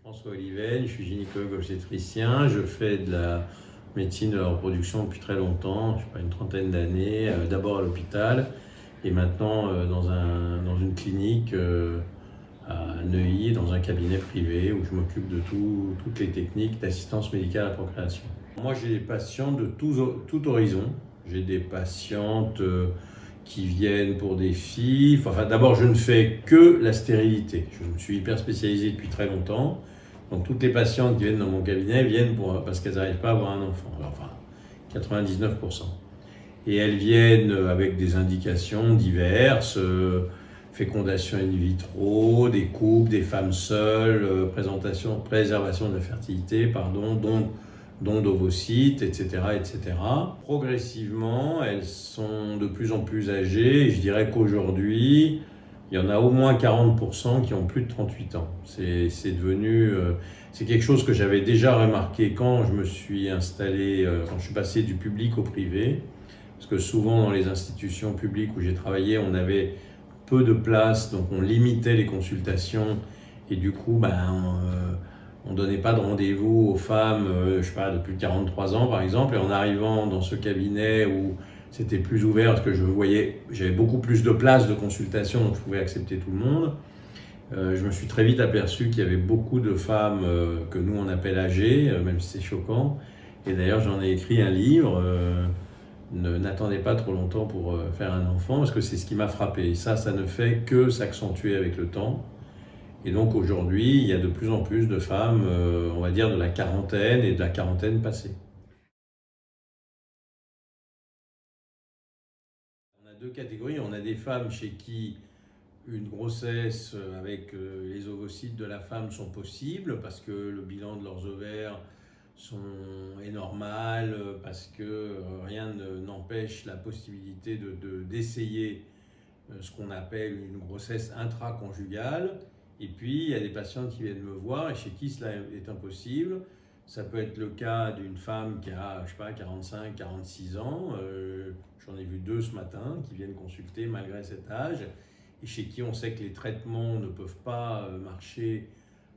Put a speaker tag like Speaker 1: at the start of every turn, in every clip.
Speaker 1: François Oliven, je suis gynécologue obstétricien, je fais de la médecine de la reproduction depuis très longtemps, je sais pas, une trentaine d'années, d'abord à l'hôpital et maintenant dans une clinique à Neuilly, dans un cabinet privé où je m'occupe de toutes les techniques d'assistance médicale à la procréation. Moi j'ai des patients de tout horizon, j'ai des patientes qui viennent pour des filles. Enfin, d'abord, je ne fais que la stérilité. Je me suis hyper spécialisé depuis très longtemps. Donc, toutes les patientes qui viennent dans mon cabinet viennent parce qu'elles n'arrivent pas à avoir un enfant. Enfin, 99%. Et elles viennent avec des indications diverses, fécondation in vitro, des couples, des femmes seules, préservation de la fertilité, don d'ovocytes, etc., etc. Progressivement, elles sont de plus en plus âgées et je dirais qu'aujourd'hui, il y en a au moins 40% qui ont plus de 38 ans. C'est quelque chose que j'avais déjà remarqué quand je me suis installé, quand je suis passé du public au privé. Parce que souvent dans les institutions publiques où j'ai travaillé, on avait peu de place, donc on limitait les consultations et du coup, on ne donnait pas de rendez-vous aux femmes, je sais pas, de plus de 43 ans par exemple. Et en arrivant dans ce cabinet où c'était plus ouvert, parce que j'avais beaucoup plus de places de consultation, donc je pouvais accepter tout le monde. Je me suis très vite aperçu qu'il y avait beaucoup de femmes que nous on appelle âgées, même si c'est choquant. Et d'ailleurs, j'en ai écrit un livre. N'attendez pas trop longtemps pour faire un enfant, parce que c'est ce qui m'a frappé. Et ça ne fait que s'accentuer avec le temps. Et donc aujourd'hui, il y a de plus en plus de femmes, on va dire de la quarantaine et de la quarantaine passée. On a deux catégories. On a des femmes chez qui une grossesse avec les ovocytes de la femme sont possibles parce que le bilan de leurs ovaires est normal, parce que rien n'empêche la possibilité d'essayer ce qu'on appelle une grossesse intraconjugale. Et puis, il y a des patientes qui viennent me voir et chez qui cela est impossible. Ça peut être le cas d'une femme qui a, je sais pas, 45, 46 ans. J'en ai vu deux ce matin qui viennent consulter malgré cet âge et chez qui on sait que les traitements ne peuvent pas marcher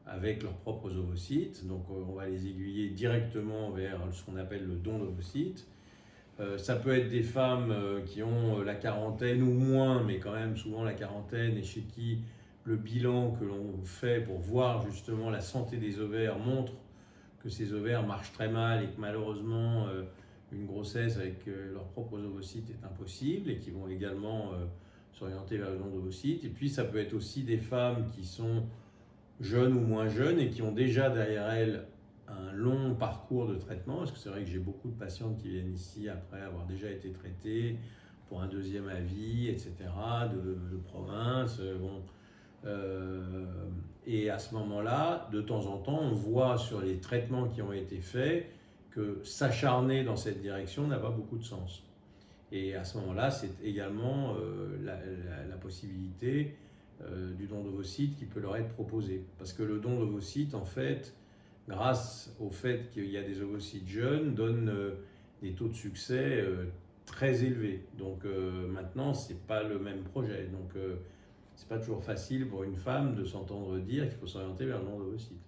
Speaker 1: avec leurs propres ovocytes. Donc, on va les aiguiller directement vers ce qu'on appelle le don d'ovocytes. Ça peut être des femmes qui ont la quarantaine ou moins, mais quand même souvent la quarantaine, et chez qui le bilan que l'on fait pour voir justement la santé des ovaires montre que ces ovaires marchent très mal et que malheureusement une grossesse avec leurs propres ovocytes est impossible et qui vont également s'orienter vers le don d'ovocytes. Et puis ça peut être aussi des femmes qui sont jeunes ou moins jeunes et qui ont déjà derrière elles un long parcours de traitement, parce que c'est vrai que j'ai beaucoup de patientes qui viennent ici après avoir déjà été traitées pour un deuxième avis, etc., de province. Et à ce moment-là, de temps en temps, on voit sur les traitements qui ont été faits que s'acharner dans cette direction n'a pas beaucoup de sens. Et à ce moment-là, c'est également la possibilité du don d'ovocytes qui peut leur être proposé. Parce que le don d'ovocytes, en fait, grâce au fait qu'il y a des ovocytes jeunes, donne des taux de succès très élevés. Donc maintenant, ce n'est pas le même projet. Donc ce n'est pas toujours facile pour une femme de s'entendre dire qu'il faut s'orienter vers le don d'ovocytes.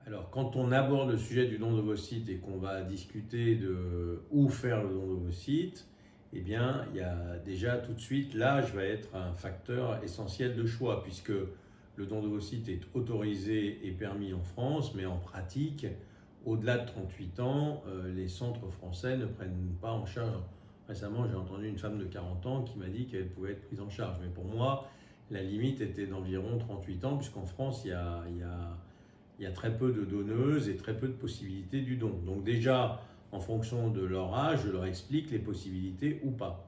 Speaker 1: Alors, quand on aborde le sujet du don d'ovocytes et qu'on va discuter de où faire le don d'ovocytes, eh bien, il y a déjà tout de suite, l'âge va être un facteur essentiel de choix, puisque le don d'ovocytes est autorisé et permis en France, mais en pratique, au-delà de 38 ans, les centres français ne prennent pas en charge. Récemment, j'ai entendu une femme de 40 ans qui m'a dit qu'elle pouvait être prise en charge, mais pour moi, la limite était d'environ 38 ans, puisqu'en France, il y a très peu de donneuses et très peu de possibilités du don. Donc déjà, en fonction de leur âge, je leur explique les possibilités ou pas.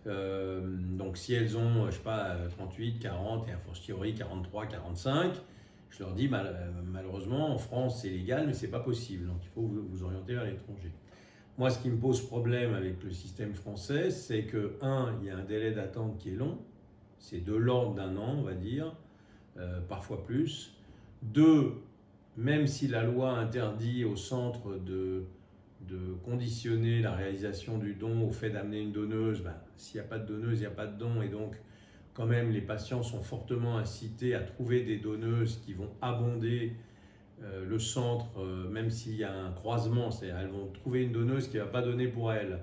Speaker 1: Donc si elles ont, je sais pas, 38, 40 et a fortiori 43, 45, je leur dis malheureusement en France c'est légal mais c'est pas possible, donc il faut vous orienter vers l'étranger. Moi, ce qui me pose problème avec le système français, c'est que, il y a un délai d'attente qui est long, c'est de l'ordre d'un an, on va dire, parfois plus. Deux, même si la loi interdit au centre de conditionner la réalisation du don au fait d'amener une donneuse, s'il n'y a pas de donneuse, il n'y a pas de don. Et donc, quand même, les patients sont fortement incités à trouver des donneuses qui vont abonder le centre, même s'il y a un croisement, c'est-à-dire elles vont trouver une donneuse qui ne va pas donner pour elles.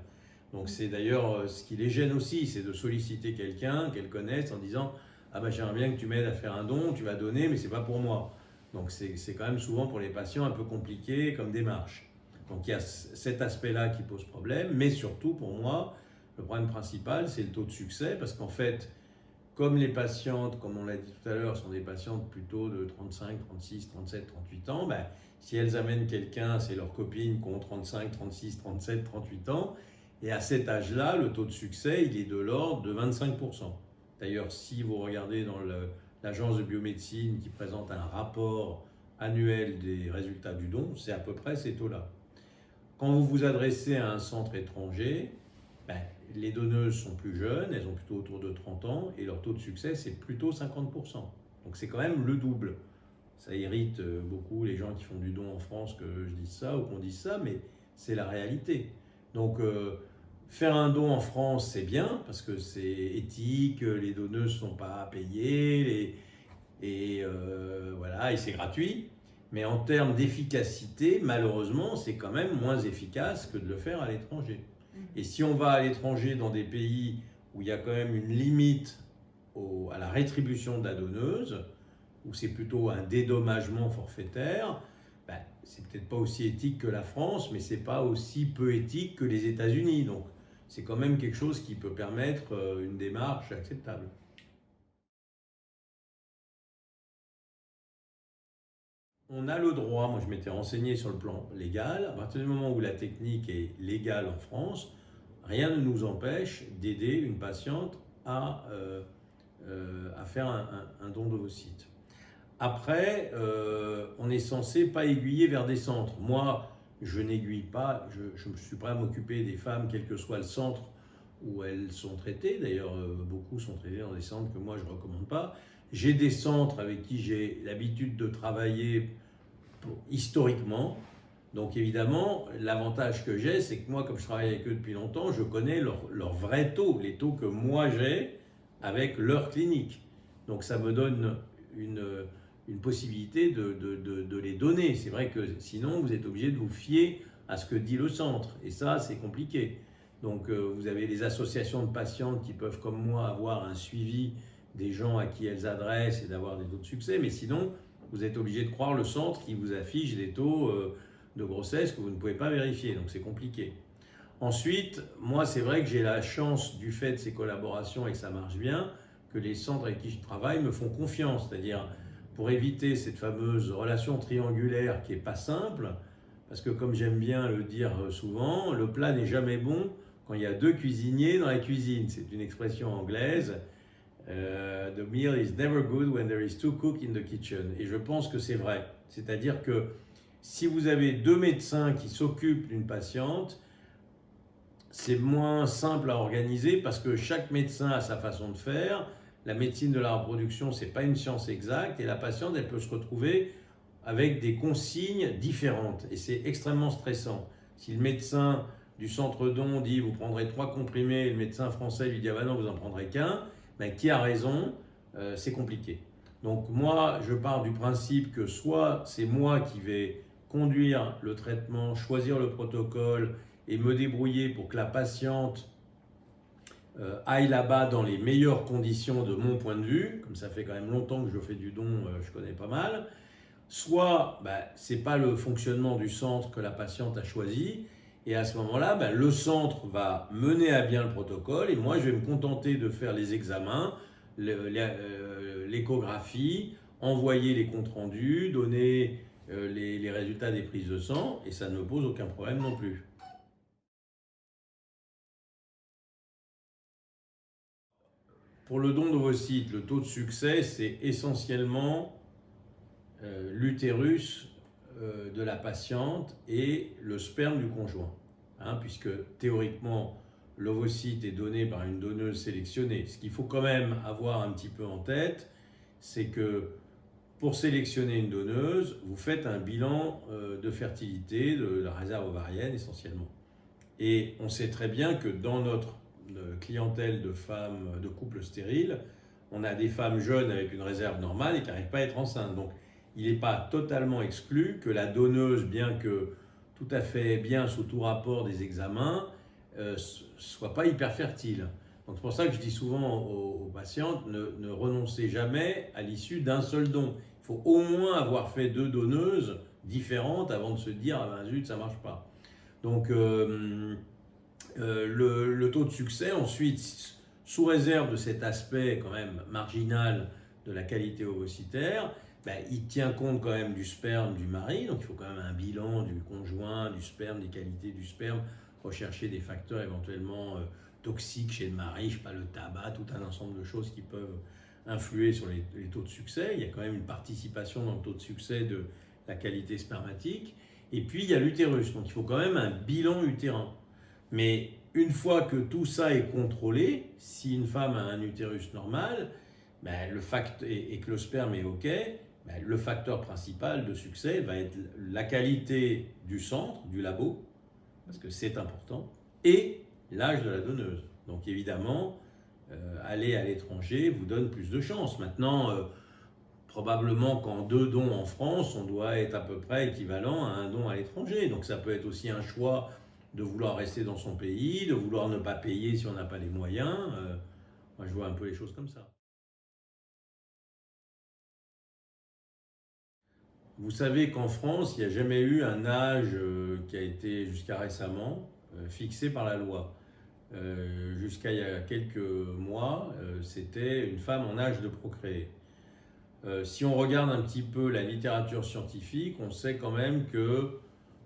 Speaker 1: Donc c'est d'ailleurs ce qui les gêne aussi, c'est de solliciter quelqu'un qu'elles connaissent en disant « Ah ben j'aimerais bien que tu m'aides à faire un don, tu vas donner, mais c'est pas pour moi ». Donc c'est quand même souvent pour les patients un peu compliqué comme démarche. Donc il y a cet aspect-là qui pose problème, mais surtout pour moi, le problème principal, c'est le taux de succès, parce qu'en fait, comme les patientes, comme on l'a dit tout à l'heure, sont des patientes plutôt de 35, 36, 37, 38 ans, ben, si elles amènent quelqu'un, c'est leurs copines qui ont 35, 36, 37, 38 ans, et à cet âge-là, le taux de succès, il est de l'ordre de 25%. D'ailleurs, si vous regardez dans l'agence de biomédecine qui présente un rapport annuel des résultats du don, c'est à peu près ces taux-là. Quand vous vous adressez à un centre étranger, ben, les donneuses sont plus jeunes, elles ont plutôt autour de 30 ans, et leur taux de succès, c'est plutôt 50%. Donc c'est quand même le double. Ça irrite beaucoup les gens qui font du don en France que je dise ça ou qu'on dise ça, mais c'est la réalité. Donc faire un don en France, c'est bien, parce que c'est éthique, les donneuses ne sont pas payées, voilà, et c'est gratuit. Mais en termes d'efficacité, malheureusement, c'est quand même moins efficace que de le faire à l'étranger. Et si on va à l'étranger dans des pays où il y a quand même une limite à la rétribution de la donneuse, où c'est plutôt un dédommagement forfaitaire, ben, c'est peut-être pas aussi éthique que la France, mais c'est pas aussi peu éthique que les États-Unis. Donc c'est quand même quelque chose qui peut permettre une démarche acceptable. On a le droit, moi je m'étais renseigné sur le plan légal, à partir du moment où la technique est légale en France, rien ne nous empêche d'aider une patiente à faire un don d'ovocytes. Après, on est censé pas aiguiller vers des centres. Moi, je n'aiguille pas, je suis prêt à m'occuper des femmes, quel que soit le centre où elles sont traitées. D'ailleurs, beaucoup sont traitées dans des centres que moi je ne recommande pas. J'ai des centres avec qui j'ai l'habitude de travailler historiquement. Donc évidemment, l'avantage que j'ai, c'est que moi, comme je travaille avec eux depuis longtemps, je connais leurs vrais taux, les taux que moi j'ai avec leur clinique. Donc ça me donne une possibilité de les donner. C'est vrai que sinon, vous êtes obligé de vous fier à ce que dit le centre. Et ça, c'est compliqué. Donc vous avez les associations de patientes qui peuvent, comme moi, avoir un suivi des gens à qui elles adressent et d'avoir des taux de succès. Mais sinon, vous êtes obligé de croire le centre qui vous affiche des taux de grossesse que vous ne pouvez pas vérifier. Donc c'est compliqué. Ensuite, moi, c'est vrai que j'ai la chance, du fait de ces collaborations et que ça marche bien, que les centres avec qui je travaille me font confiance. C'est-à-dire, pour éviter cette fameuse relation triangulaire qui n'est pas simple, parce que comme j'aime bien le dire souvent, le plat n'est jamais bon quand il y a deux cuisiniers dans la cuisine. C'est une expression anglaise. The meal is never good when there is two cooks in the kitchen. Et je pense que c'est vrai. C'est-à-dire que si vous avez deux médecins qui s'occupent d'une patiente, c'est moins simple à organiser parce que chaque médecin a sa façon de faire. La médecine de la reproduction, ce n'est pas une science exacte et la patiente, elle peut se retrouver avec des consignes différentes et c'est extrêmement stressant. Si le médecin du centre don dit vous prendrez 3 comprimés et le médecin français lui dit ah ben non, vous n'en prendrez qu'un, ben, qui a raison, c'est compliqué. Donc moi, je pars du principe que soit c'est moi qui vais conduire le traitement, choisir le protocole et me débrouiller pour que la patiente aille là-bas dans les meilleures conditions de mon point de vue, comme ça fait quand même longtemps que je fais du don, je connais pas mal, soit ce n'est pas le fonctionnement du centre que la patiente a choisi, et à ce moment-là, le centre va mener à bien le protocole, et moi je vais me contenter de faire les examens, l'échographie, envoyer les comptes rendus, donner les résultats des prises de sang, et ça ne me pose aucun problème non plus. Pour le don d'ovocytes, le taux de succès, c'est essentiellement l'utérus de la patiente et le sperme du conjoint. Puisque théoriquement, l'ovocyte est donné par une donneuse sélectionnée. Ce qu'il faut quand même avoir un petit peu en tête, c'est que pour sélectionner une donneuse, vous faites un bilan de fertilité de la réserve ovarienne essentiellement. Et on sait très bien que dans notre clientèle de femmes, de couples stériles, on a des femmes jeunes avec une réserve normale et qui n'arrivent pas à être enceintes. Donc, il n'est pas totalement exclu que la donneuse, bien que tout à fait bien sous tout rapport des examens, soit pas hyper fertile. Donc c'est pour ça que je dis souvent aux patientes, ne renoncez jamais à l'issue d'un seul don. Il faut au moins avoir fait 2 donneuses différentes avant de se dire ah ben zut, ça marche pas. Donc le taux de succès ensuite, sous réserve de cet aspect quand même marginal de la qualité ovocitaire, ben, il tient compte quand même du sperme du mari, donc il faut quand même un bilan du conjoint, du sperme, des qualités du sperme, rechercher des facteurs éventuellement toxiques chez le mari, je sais pas, le tabac, tout un ensemble de choses qui peuvent influer sur les taux de succès. Il y a quand même une participation dans le taux de succès de la qualité spermatique. Et puis il y a l'utérus, donc il faut quand même un bilan utérin. Mais une fois que tout ça est contrôlé, si une femme a un utérus normal, ben, et que le sperme est OK, ben, le facteur principal de succès va être la qualité du centre, du labo, parce que c'est important, et l'âge de la donneuse. Donc évidemment, aller à l'étranger vous donne plus de chances. Maintenant, probablement qu'en 2 dons en France, on doit être à peu près équivalent à un don à l'étranger. Donc ça peut être aussi un choix de vouloir rester dans son pays, de vouloir ne pas payer si on n'a pas les moyens. Moi, je vois un peu les choses comme ça. Vous savez qu'en France, il n'y a jamais eu un âge qui a été jusqu'à récemment fixé par la loi. Jusqu'à il y a quelques mois, c'était une femme en âge de procréer. Si on regarde un petit peu la littérature scientifique, on sait quand même que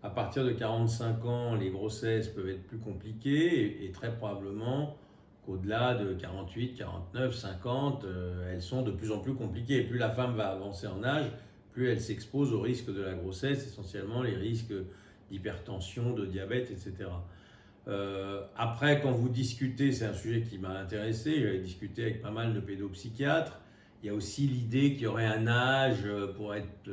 Speaker 1: à partir de 45 ans, les grossesses peuvent être plus compliquées et très probablement qu'au-delà de 48, 49, 50, elles sont de plus en plus compliquées. Plus la femme va avancer en âge, plus elle s'expose aux risques de la grossesse, essentiellement les risques d'hypertension, de diabète, etc. Après, quand vous discutez, c'est un sujet qui m'a intéressé, j'avais discuté avec pas mal de pédopsychiatres, il y a aussi l'idée qu'il y aurait un âge pour être...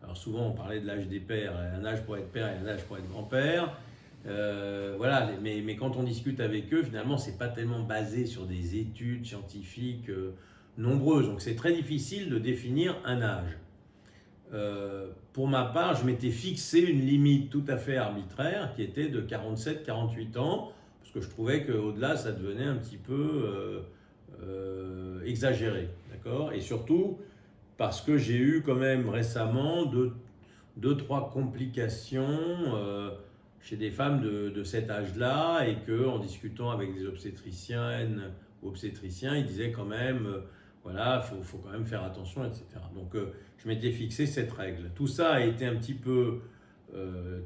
Speaker 1: alors souvent on parlait de l'âge des pères, un âge pour être père et un âge pour être grand-père. Voilà, mais quand on discute avec eux, finalement, c'est pas tellement basé sur des études scientifiques nombreuses. Donc c'est très difficile de définir un âge. Pour ma part, je m'étais fixé une limite tout à fait arbitraire qui était de 47-48 ans, parce que je trouvais qu'au-delà, ça devenait un petit peu exagéré. D'accord ? Et surtout, parce que j'ai eu quand même récemment deux, trois complications chez des femmes de cet âge-là, et qu'en discutant avec des obstétriciennes ou obstétriciens, ils disaient quand même, voilà, faut quand même faire attention, etc. Donc je m'étais fixé cette règle. Tout ça a été un petit peu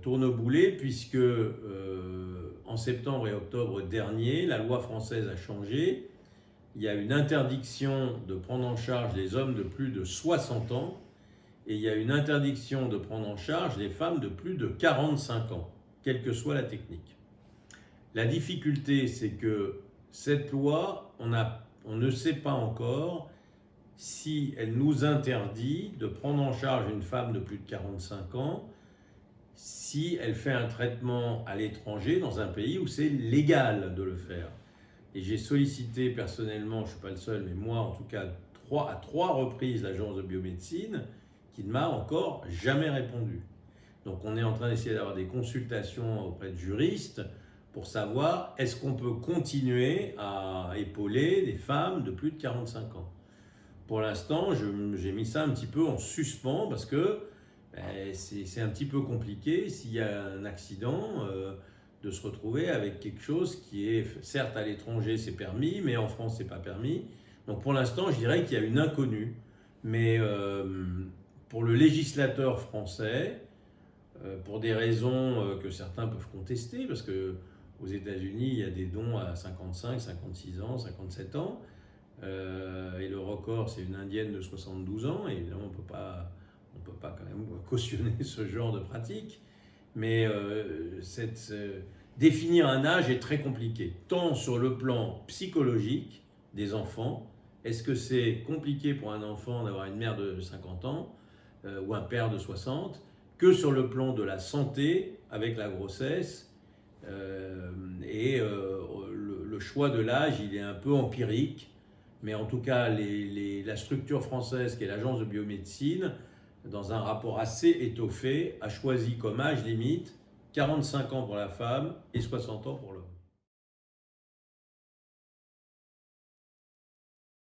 Speaker 1: tourneboulé, puisque en septembre et octobre dernier, la loi française a changé. Il y a une interdiction de prendre en charge les hommes de plus de 60 ans et il y a une interdiction de prendre en charge les femmes de plus de 45 ans, quelle que soit la technique. La difficulté, c'est que cette loi, on ne sait pas encore si elle nous interdit de prendre en charge une femme de plus de 45 ans si elle fait un traitement à l'étranger dans un pays où c'est légal de le faire. Et j'ai sollicité personnellement, je ne suis pas le seul, mais moi en tout cas, à trois reprises l'agence de biomédecine qui ne m'a encore jamais répondu. Donc on est en train d'essayer d'avoir des consultations auprès de juristes pour savoir est-ce qu'on peut continuer à épauler des femmes de plus de 45 ans. Pour l'instant, j'ai mis ça un petit peu en suspens parce que c'est un petit peu compliqué s'il y a un accident de se retrouver avec quelque chose qui est, certes à l'étranger c'est permis, mais en France c'est pas permis. Donc pour l'instant je dirais qu'il y a une inconnue, mais pour le législateur français, pour des raisons que certains peuvent contester, parce que aux États-Unis il y a des dons à 55, 56 ans, 57 ans, et le record c'est une indienne de 72 ans, et évidemment on peut pas quand même cautionner ce genre de pratique. Mais définir un âge est très compliqué, tant sur le plan psychologique des enfants. Est-ce que c'est compliqué pour un enfant d'avoir une mère de 50 ans ou un père de 60, que sur le plan de la santé avec la grossesse le choix de l'âge, il est un peu empirique. Mais en tout cas, la structure française, qui est l'Agence de biomédecine, dans un rapport assez étoffé, a choisi comme âge limite 45 ans pour la femme et 60 ans pour l'homme.